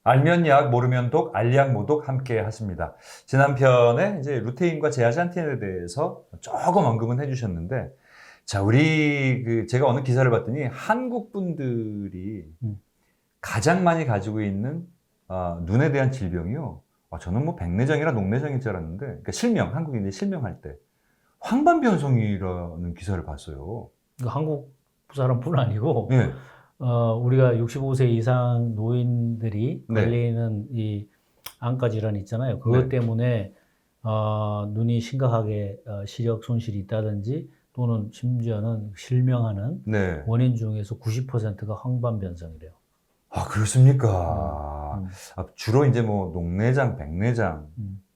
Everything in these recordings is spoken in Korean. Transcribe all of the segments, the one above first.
알면 약, 모르면 독, 알약, 모독 함께 하십니다. 지난 편에 이제 루테인과 제아잔틴에 대해서 조금 언급은 해주셨는데, 자, 제가 어느 기사를 봤더니 한국 분들이 가장 많이 가지고 있는 눈에 대한 질병이요. 저는 뭐 백내장이나 녹내장인 줄 알았는데, 그러니까 한국인이 실명할 때 황반변성이라는 기사를 봤어요. 한국 사람뿐 아니고 네. 우리가 65세 이상 노인들이 네. 걸리는 이 안과 질환 있잖아요. 그것 네. 때문에 눈이 심각하게 시력 손실이 있다든지 또는 심지어는 실명하는 네. 원인 중에서 90%가 황반변성이래요. 그렇습니까? 주로 이제 뭐 녹내장, 백내장,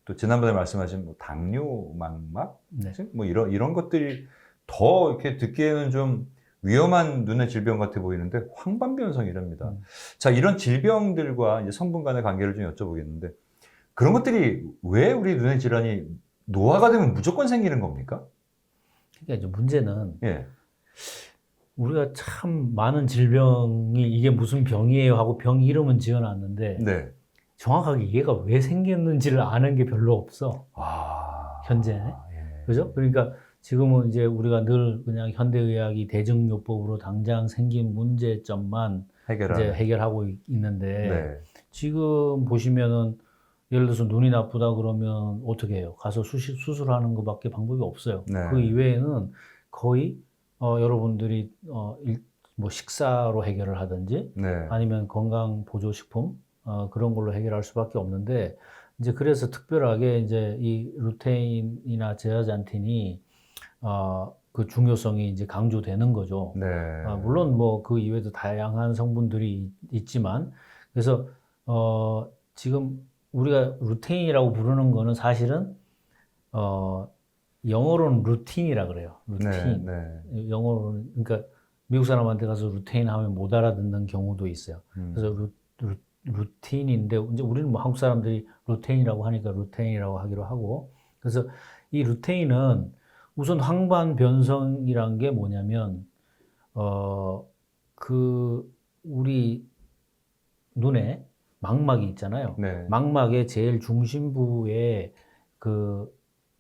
또 지난번에 말씀하신 뭐 당뇨망막, 네. 뭐 이런 것들이 더 이렇게 듣기에는 좀 위험한 눈의 질병 같아 보이는데 황반변성이랍니다. 자, 이런 질병들과 이제 성분 간의 관계를 좀 여쭤보겠는데, 그런 것들이 왜 우리 눈의 질환이 노화가 되면 무조건 생기는 겁니까? 그러니까 이제 문제는 예. 우리가 참 많은 질병이 이게 무슨 병이에요 하고 병 이름은 지어놨는데 네. 정확하게 얘가 왜 생겼는지를 아는 게 별로 없어. 현재. 예. 그죠? 그러니까 지금은 이제 우리가 늘 그냥 현대의학이 대증요법으로 당장 생긴 문제점만 이제 해결하고 있는데 네. 지금 보시면은 예를 들어서 눈이 나쁘다 그러면 어떻게 해요? 가서 수술하는 것밖에 방법이 없어요. 네. 그 이외에는 거의 여러분들이 뭐 식사로 해결을 하든지 네. 아니면 건강 보조식품 그런 걸로 해결할 수밖에 없는데 이제 그래서 특별하게 이제 이 루테인이나 제아잔틴이 그 중요성이 이제 강조되는 거죠. 네. 물론 뭐 그 이외에도 다양한 성분들이 있지만 그래서 지금 우리가 루테인이라고 부르는 거는 사실은 영어로는 루틴이라 그래요. 루틴. 네. 영어로는 그러니까 미국 사람한테 가서 루테인 하면 못 알아듣는 경우도 있어요. 그래서 루틴인데 이제 우리는 뭐 한국 사람들이 루테인이라고 하니까 루테인이라고 하기로 하고 그래서 이 루테인은 우선 황반변성이란 게 뭐냐면 그 우리 눈에 망막이 있잖아요. 네. 망막의 제일 중심부에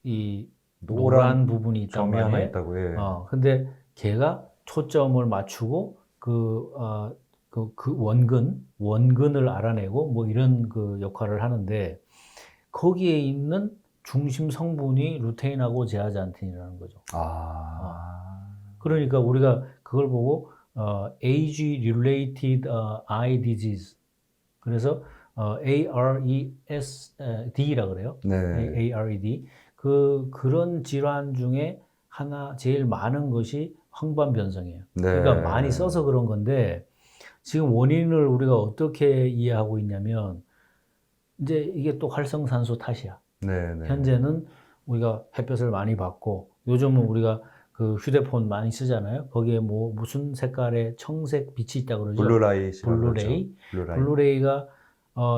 이 노란 부분이 있단 점이 하나 말이에요. 있다고. 예. 근데 걔가 초점을 맞추고 그 원근을 알아내고 뭐 이런 그 역할을 하는데 거기에 있는 중심 성분이 루테인하고 제아잔틴이라는 거죠. 그러니까 우리가 그걸 보고 age-related eye disease 그래서 ARESD라 그래요. 네. ARED 그런 질환 중에 하나 제일 많은 것이 황반변성이에요. 네. 그러니까 많이 써서 그런 건데 지금 원인을 우리가 어떻게 이해하고 있냐면 이제 이게 또 활성산소 탓이야. 네. 현재는 우리가 햇볕을 많이 받고 요즘은 우리가 그 휴대폰 많이 쓰잖아요. 거기에 뭐 무슨 색깔의 청색 빛이 있다 그러죠. 블루레이가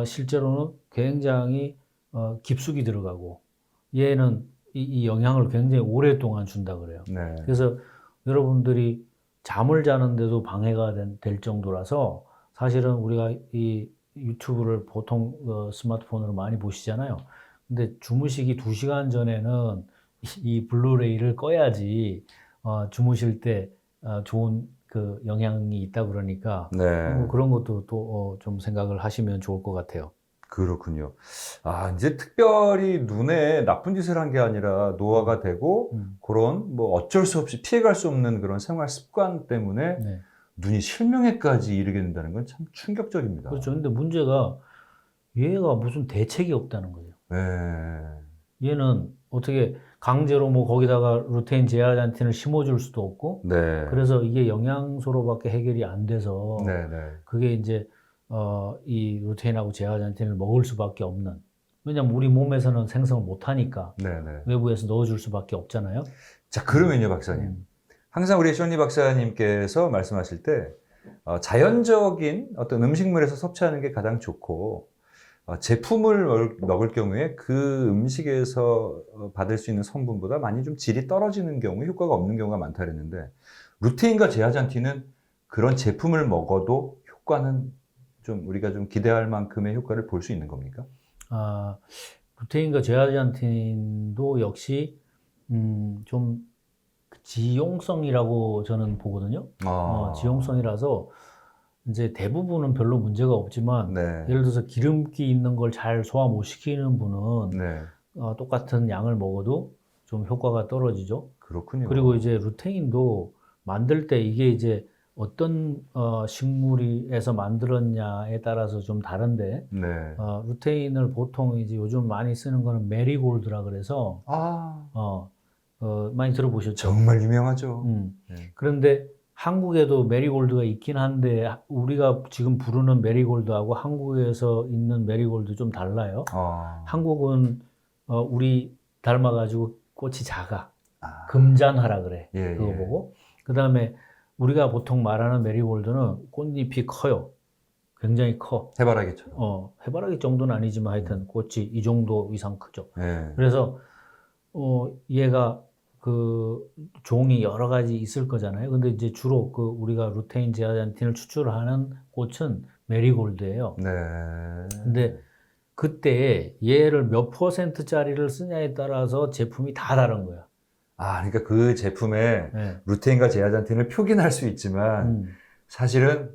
실제로는 굉장히 깊숙이 들어가고 얘는 이 영향을 굉장히 오랫동안 준다 그래요. 네. 그래서 여러분들이 잠을 자는데도 방해가 될 정도라서 사실은 우리가 이 유튜브를 보통 스마트폰으로 많이 보시잖아요. 근데 주무시기 2시간 전에는 이 블루레이를 꺼야지 주무실 때 좋은 그 영향이 있다 그러니까 뭐 그런 것도 또 좀 생각을 하시면 좋을 것 같아요. 그렇군요. 이제 특별히 눈에 나쁜 짓을 한 게 아니라 노화가 되고 그런 뭐 어쩔 수 없이 피해갈 수 없는 그런 생활 습관 때문에 눈이 실명에까지 이르게 된다는 건 참 충격적입니다. 그렇죠. 근데 문제가 얘가 무슨 대책이 없다는 거예요. 네. 얘는 어떻게 강제로 뭐 거기다가 루테인 제아잔틴을 심어줄 수도 없고 네. 그래서 이게 영양소로밖에 해결이 안 돼서 그게 이제 이 루테인하고 제아잔틴을 먹을 수밖에 없는 왜냐면 우리 몸에서는 생성을 못 하니까 외부에서 넣어줄 수밖에 없잖아요. 자, 그러면요, 박사님. 항상 우리 쇼니 박사님께서 말씀하실 때 자연적인 어떤 음식물에서 섭취하는 게 가장 좋고 제품을 먹을 경우에 그 음식에서 받을 수 있는 성분보다 많이 좀 질이 떨어지는 경우, 효과가 없는 경우가 많다 그랬는데 루테인과 제아잔틴은 그런 제품을 먹어도 효과는 좀 우리가 좀 기대할 만큼의 효과를 볼 수 있는 겁니까? 아, 루테인과 제아잔틴도 역시 좀 지용성이라고 저는 보거든요. 지용성이라서 이제 대부분은 별로 문제가 없지만 네. 예를 들어서 기름기 있는 걸 잘 소화 못 시키는 분은 네. 똑같은 양을 먹어도 좀 효과가 떨어지죠. 그렇군요. 그리고 이제 루테인도 만들 때 이게 이제 어떤 식물에서 만들었냐에 따라서 좀 다른데 네. 루테인을 보통 이제 요즘 많이 쓰는 거는 메리골드라 그래서 아, 많이 들어보셨죠? 정말 유명하죠. 네. 그런데 한국에도 메리골드가 있긴 한데 우리가 지금 부르는 메리골드하고 한국에서 있는 메리골드 좀 달라요. 한국은 우리 닮아가지고 꽃이 작아. 금잔하라 그래. 예, 그거 예. 보고. 그 다음에 우리가 보통 말하는 메리골드는 꽃잎이 커요. 굉장히 커. 해바라기처럼. 해바라기 정도는 아니지만 하여튼 꽃이 이 정도 이상 크죠. 네. 그래서 얘가 그 종이 여러 가지 있을 거잖아요. 근데 이제 주로 그 우리가 루테인 제아잔틴을 추출하는 꽃은 메리골드예요. 네. 근데 그때 얘를 몇 %짜리를 쓰냐에 따라서 제품이 다 다른 거야. 그러니까 그 제품에 네. 루테인과 제아잔틴을 표기할 수 있지만 사실은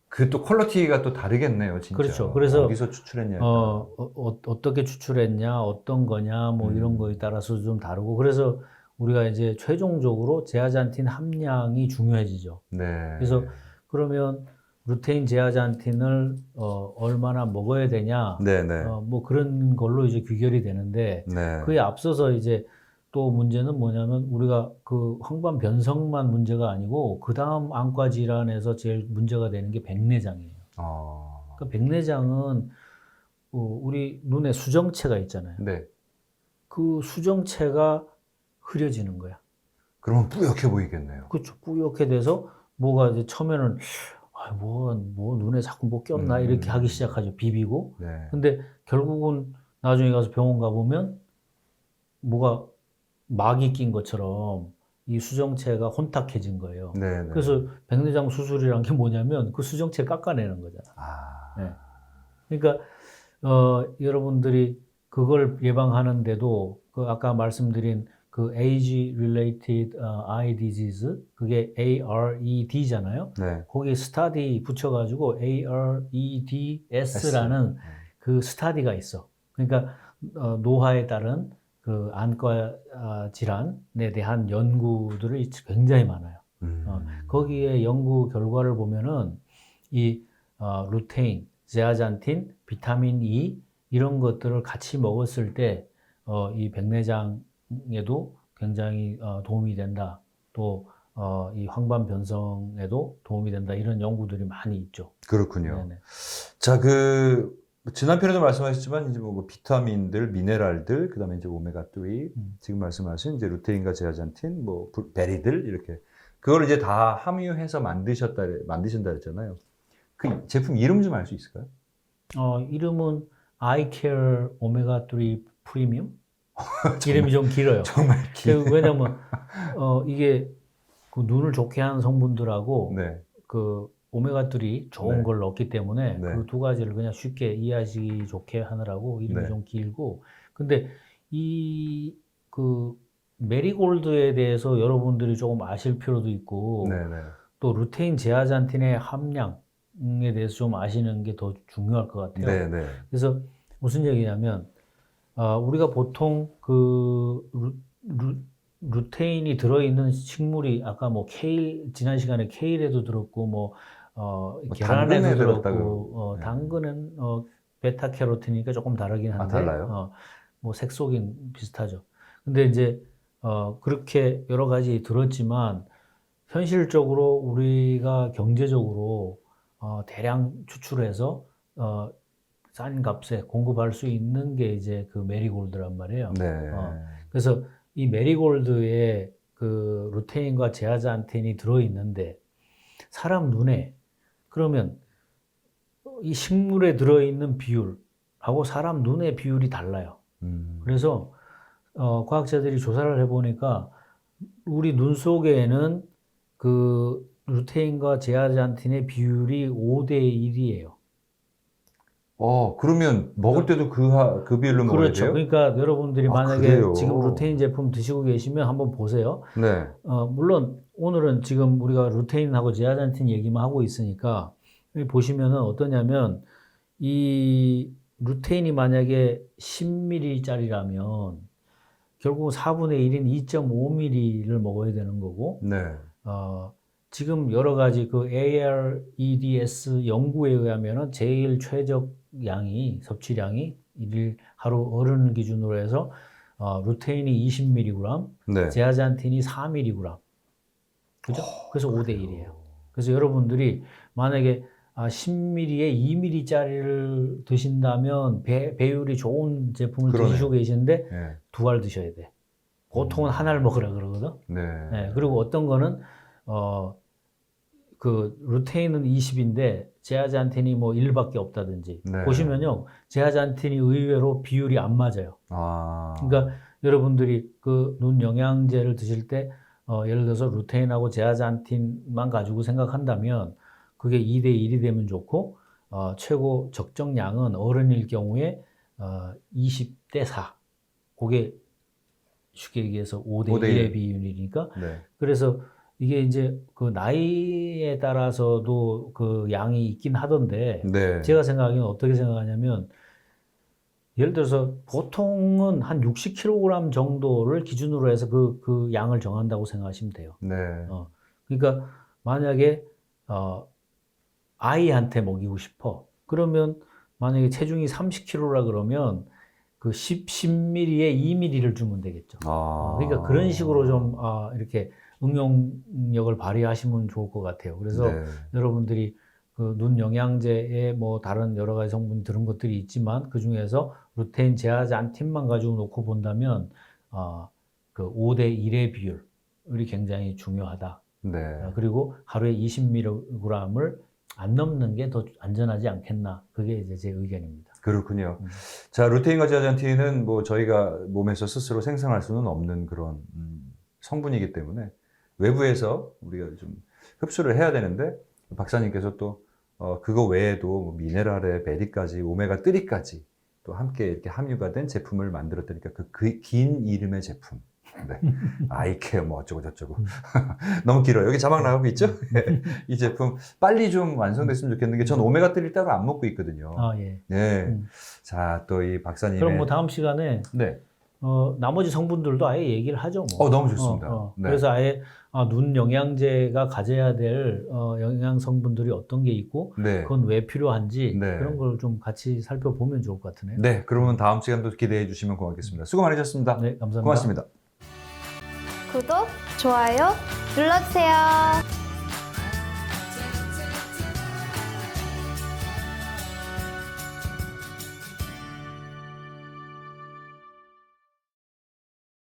그 또 퀄리티가 또 다르겠네요, 진짜. 그렇죠. 그래서 어디서 추출했냐. 어떻게 추출했냐, 어떤 거냐, 뭐 이런 거에 따라서 좀 다르고 그래서 우리가 이제 최종적으로 제아잔틴 함량이 중요해지죠. 네. 그래서 그러면 루테인 제아잔틴을 얼마나 먹어야 되냐, 네네. 뭐 그런 걸로 이제 귀결이 되는데 네. 그에 앞서서 이제 또 문제는 뭐냐면 우리가 그 황반 변성만 문제가 아니고 그 다음 안과 질환에서 제일 문제가 되는 게 백내장이에요. 그러니까 백내장은 우리 눈에 수정체가 있잖아요. 네. 그 수정체가 흐려지는 거야. 그러면 뿌옇게 보이겠네요. 그렇죠. 뿌옇게 돼서 뭐가 이제 처음에는 뭐 눈에 자꾸 뭐 꼈나 이렇게 하기 시작하죠. 비비고. 네. 근데 결국은 나중에 가서 병원 가보면 뭐가 막이 낀 것처럼 이 수정체가 혼탁해진 거예요. 네네. 그래서 백내장 수술이란 게 뭐냐면 그 수정체 깎아내는 거잖아. 네. 그러니까 여러분들이 그걸 예방하는데도 그 아까 말씀드린 그 age-related eye disease 그게 ARED잖아요. 네. 거기에 스타디 붙여가지고 AREDS라는 그 스타디가 있어. 그러니까 노화에 따른 그 안과 질환에 대한 연구들이 굉장히 많아요. 거기에 연구 결과를 보면은 이 루테인, 제아잔틴, 비타민 E 이런 것들을 같이 먹었을 때 이 백내장에도 굉장히 도움이 된다. 또 이 황반 변성에도 도움이 된다. 이런 연구들이 많이 있죠. 그렇군요. 네네. 자, 지난 편에도 말씀하셨지만 이제 뭐 비타민들, 미네랄들, 그다음에 이제 오메가3, 지금 말씀하신 이제 루테인과 제아잔틴, 뭐 베리들 이렇게 그걸 이제 다 함유해서 만드신다 했잖아요. 그 제품 이름 좀 알 수 있을까요? 이름은 아이케어 오메가3 프리미엄? 이름이 좀 길어요. 정말 왜냐면 이게 그 눈을 좋게 하는 성분들하고 네. 그 오메가3 좋은 네. 걸 넣기 때문에 네. 그 두 가지를 그냥 쉽게 이해하시기 좋게 하느라고 이름이 네. 좀 길고 근데 그 메리골드에 대해서 여러분들이 조금 아실 필요도 있고 네네. 또 루테인 제아잔틴의 함량에 대해서 좀 아시는 게 더 중요할 것 같아요. 네네. 그래서 무슨 얘기냐면 우리가 보통 그 루테인이 들어있는 식물이 아까 뭐 케일 지난 시간에 케일에도 들었고 뭐 계란에도 들었고 당근은 베타캐로틴이니까 조금 다르긴 한데 달라요? 뭐 색소긴 비슷하죠. 근데 이제 그렇게 여러 가지 들었지만 현실적으로 우리가 경제적으로 대량 추출해서 싼 값에 공급할 수 있는 게 이제 그 메리골드란 말이에요. 네. 그래서 이 메리골드에 그 루테인과 제아잔틴이 들어있는데 사람 눈에 그러면 이 식물에 들어있는 비율하고 사람 눈의 비율이 달라요. 그래서 과학자들이 조사를 해보니까 우리 눈 속에는 그 루테인과 제아잔틴의 비율이 5대 1이에요. 그러면 먹을 때도 그 비율로 먹어야 그렇죠. 돼요? 그러니까 여러분들이 만약에 그래요? 지금 루테인 제품 드시고 계시면 한번 보세요. 네. 물론 오늘은 지금 우리가 루테인하고 제아잔틴 얘기만 하고 있으니까 여기 보시면은 어떠냐면 이 루테인이 만약에 10ml짜리라면 결국 4분의 1인 2.5ml를 먹어야 되는 거고 네. 지금 여러 가지 그 AREDS 연구에 의하면은 제일 최적 양이 섭취량이 일일 하루 어른 기준으로 해서 루테인이 20mg, 네. 제아잔틴이 4mg. 그죠? 그래서 5대 1이에요. 그래서 여러분들이 만약에 10ml에 2ml짜리를 드신다면 배율이 좋은 제품을 그러네요. 드시고 계신데 네. 2알 드셔야 돼. 보통은 하나를 먹으라 그러거든. 네. 네, 그리고 어떤 거는 그 루테인은 20인데 제아잔틴이 뭐 1밖에 없다든지 네. 보시면요. 제아잔틴이 의외로 비율이 안 맞아요. 아. 그러니까 여러분들이 그 눈 영양제를 드실 때 예를 들어서 루테인하고 제아잔틴만 가지고 생각한다면 그게 2대 1이 되면 좋고 최고 적정량은 어른일 경우에 20대 4. 그게 쉽게 얘기해서 5대 5대 1의 1. 비율이니까 네. 그래서 이게 이제 그 나이에 따라서도 그 양이 있긴 하던데 네. 제가 생각하기엔 어떻게 생각하냐면 예를 들어서 보통은 한 60kg 정도를 기준으로 해서 그 양을 정한다고 생각하시면 돼요. 네. 그러니까 만약에 아이한테 먹이고 싶어. 그러면 만약에 체중이 30kg라 그러면 그 10ml에 2ml를 주면 되겠죠. 그러니까 그런 식으로 좀 이렇게 응용력을 발휘하시면 좋을 것 같아요. 그래서 네. 여러분들이 그 눈 영양제에 뭐 다른 여러 가지 성분 들은 것들이 있지만 그 중에서 루테인, 제아잔틴만 가지고 놓고 본다면 그 5대 1의 비율이 굉장히 중요하다. 네. 그리고 하루에 20mg을 안 넘는 게 더 안전하지 않겠나. 그게 이제 제 의견입니다. 그렇군요. 자, 루테인과 제아잔틴은 뭐 저희가 몸에서 스스로 생성할 수는 없는 그런 성분이기 때문에 외부에서 우리가 좀 흡수를 해야 되는데 박사님께서 또 그거 외에도 뭐 미네랄에 베리까지 오메가3까지 또 함께 이렇게 함유가 된 제품을 만들었다니까 그 긴 이름의 제품. 네. 아이케어 뭐 어쩌고 저쩌고 너무 길어요. 여기 자막 나가고 있죠? 네. 이 제품 빨리 좀 완성됐으면 좋겠는 게 전 오메가3를 따로 안 먹고 있거든요. 예. 네. 자, 또 이 박사님의 그럼 뭐 다음 시간에 네. 나머지 성분들도 아예 얘기를 하죠. 뭐. 너무 좋습니다. 네. 그래서 아예 눈 영양제가 가져야 될 영양 성분들이 어떤 게 있고 네. 그건 왜 필요한지 네. 그런 걸 좀 같이 살펴보면 좋을 것 같으네요. 네, 그러면 다음 시간도 기대해 주시면 고맙겠습니다. 수고 많으셨습니다. 네, 감사합니다. 고맙습니다. 구독, 좋아요 눌러주세요.